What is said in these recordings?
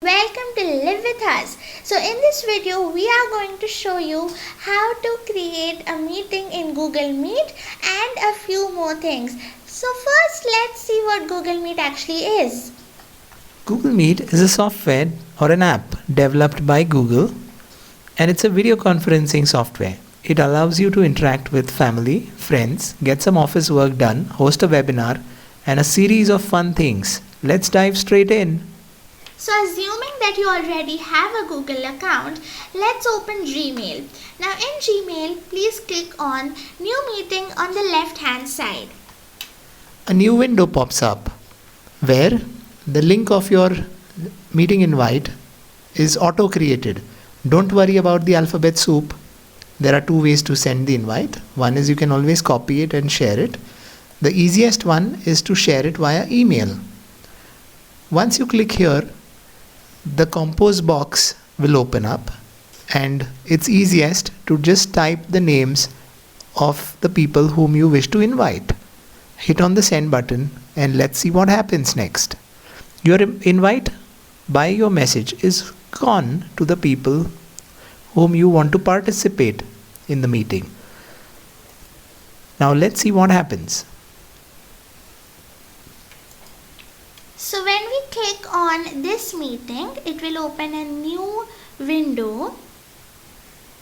Welcome to Live with Us. So in this video we are going to show you how to create a meeting in Google Meet and a few more things. So first let's see what Google Meet actually is. Google Meet is a software or an app developed by Google, and it's a video conferencing software. It allows you to interact with family, friends, get some office work done, host a webinar, and a series of fun things. Let's dive straight in. So assuming that you already have a Google account, let's open Gmail. Now in Gmail, please click on New Meeting on the left hand side. A new window pops up where the link of your meeting invite is auto created. Don't worry about the alphabet soup. There are two ways to send the invite. One is you can always copy it and share it. The easiest one is to share it via email. Once you click here, the compose box will open up, and it's easiest to just type the names of the people whom you wish to invite. Hit on the send button and let's see what happens next. Your invite by your message is gone to the people whom you want to participate in the meeting. Now let's see what happens. So when we click on this meeting, it will open a new window,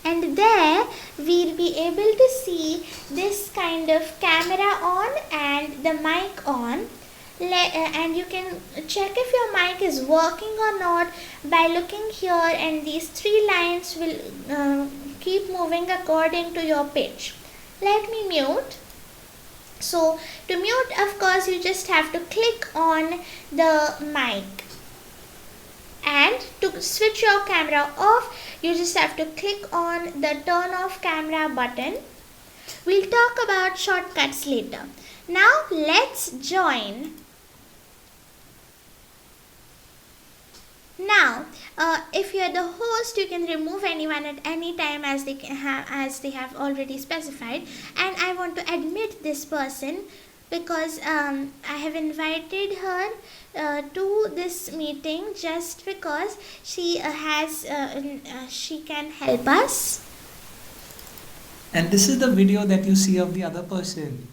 and there we'll be able to see this kind of camera on and the mic on. And you can check if your mic is working or not by looking here, and these three lines will keep moving according to your pitch. Let me mute. So to mute, of course, you just have to click on the mic, and to switch your camera off, you just have to click on the turn off camera button. We'll talk about shortcuts later. Now let's join. Now, if you are the host, you can remove anyone at any time as they have already specified. And I want to admit this person because I have invited her to this meeting just because she she can help us. And this is the video that you see of the other person.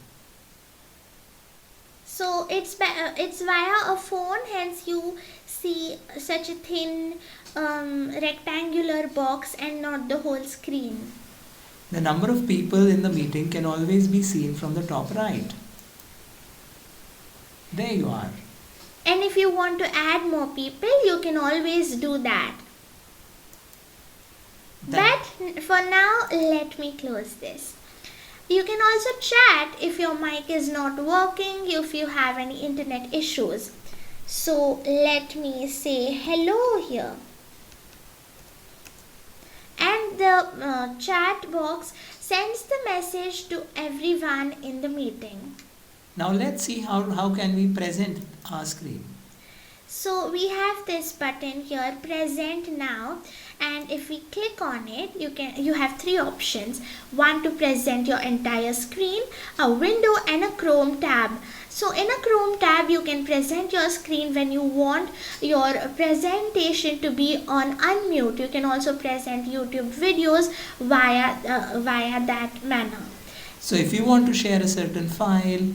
So it's via a phone, hence you see such a thin rectangular box and not the whole screen. The number of people in the meeting can always be seen from the top right. There you are. And if you want to add more people, you can always do that. But for now, let me close this. You can also chat if your mic is not working, if you have any internet issues. So let me say hello here. And the chat box sends the message to everyone in the meeting. Now let's see how can we present our screen. So we have this button here, present now, and if we click on it, you have three options. One, to present your entire screen, a window, and a Chrome tab. So in a Chrome tab, you can present your screen when you want your presentation to be on unmute. You can also present YouTube videos via that manner. So if you want to share a certain file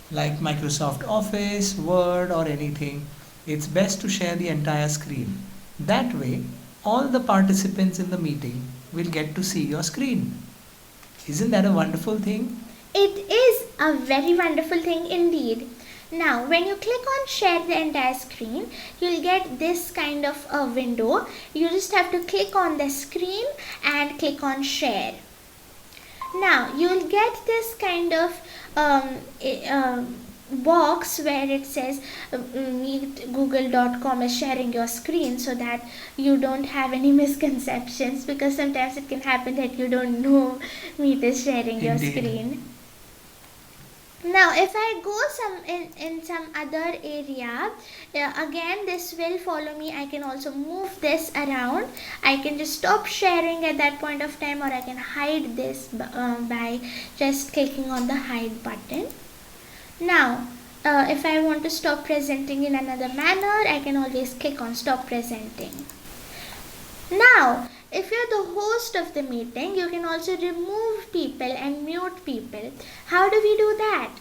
like Microsoft Office, Word, or anything, it's best to share the entire screen. That way, all the participants in the meeting will get to see your screen. Isn't that a wonderful thing? It is a very wonderful thing indeed. Now, when you click on share the entire screen, you'll get this kind of a window. You just have to click on the screen and click on share. Now, you'll get this kind of box where it says meetgoogle.com is sharing your screen, so that you don't have any misconceptions, because sometimes it can happen that you don't know Meet is sharing your screen. Now if I go in some other area, again this will follow me. I can also move this around. I can just stop sharing at that point of time, or I can hide this by just clicking on the hide button. Now if I want to stop presenting in another manner, I can always click on stop presenting. Now, if you're the host of the meeting, you can also remove people and mute people. How do we do that?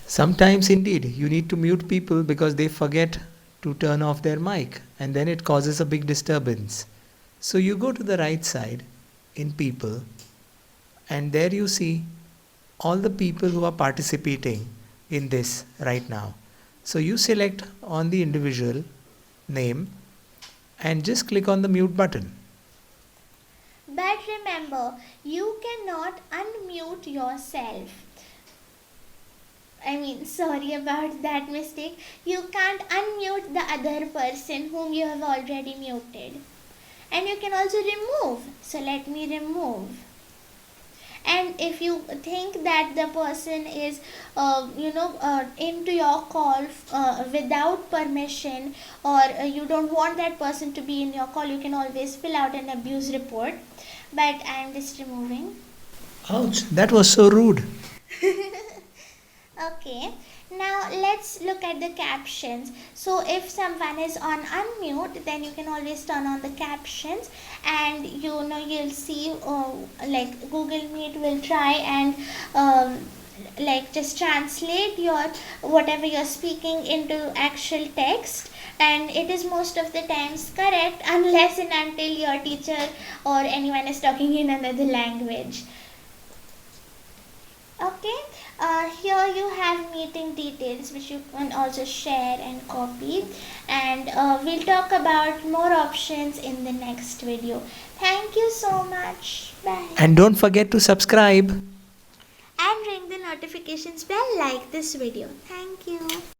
Sometimes indeed you need to mute people because they forget to turn off their mic and then it causes a big disturbance. So you go to the right side in people and there you see all the people who are participating in this right now. So you select on the individual name and just click on the mute button. But remember, you cannot unmute yourself. Sorry about that mistake. You can't unmute the other person whom you have already muted. And you can also remove. So let me remove. And if you think that the person is into your call without permission, or you don't want that person to be in your call, you can always fill out an abuse report. But I am just removing. Ouch, that was so rude. Okay, now let's look at the captions. So if someone is on unmute, then you can always turn on the captions, and you'll see like Google Meet will try and just translate your whatever you're speaking into actual text, and it is most of the times correct unless and until your teacher or anyone is talking in another language. Okay, here you have meeting details which you can also share and copy, and we'll talk about more options in the next video. Thank you so much. Bye. And don't forget to subscribe. And ring the notifications bell like this video. Thank you.